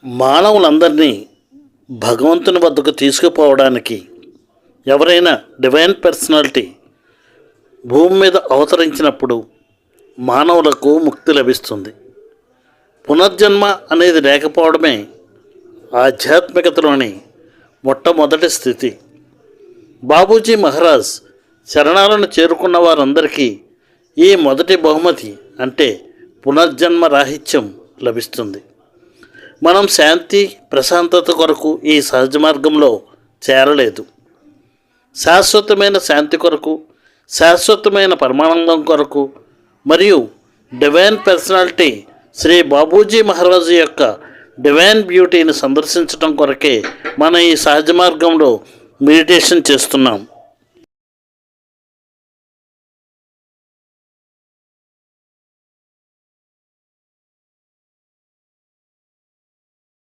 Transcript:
మానవులందరినీ భగవంతుని వద్దకు తీసుకుపోవడానికి ఎవరైనా డివైన్ పర్సనాలిటీ భూమి మీద అవతరించినప్పుడు మానవులకు ముక్తి లభిస్తుంది. పునర్జన్మ అనేది లేకపోవడమే ఆధ్యాత్మికతలోని మొట్టమొదటి స్థితి. బాబూజీ మహారాజ్ శరణాలను చేరుకున్న వారందరికీ ఈ మొదటి బహుమతి అంటే పునర్జన్మ రాహిత్యం లభిస్తుంది. మనం శాంతి ప్రశాంతత కొరకు ఈ సహజ మార్గంలో చేరలేదు. శాశ్వతమైన శాంతి కొరకు, శాశ్వతమైన పరమానందం కొరకు మరియు డివైన్ పర్సనాలిటీ శ్రీ బాబూజీ మహారాజు యొక్క డివైన్ బ్యూటీని సందర్శించడం కొరకే మనం ఈ సహజ మార్గంలో మెడిటేషన్ చేస్తున్నాం.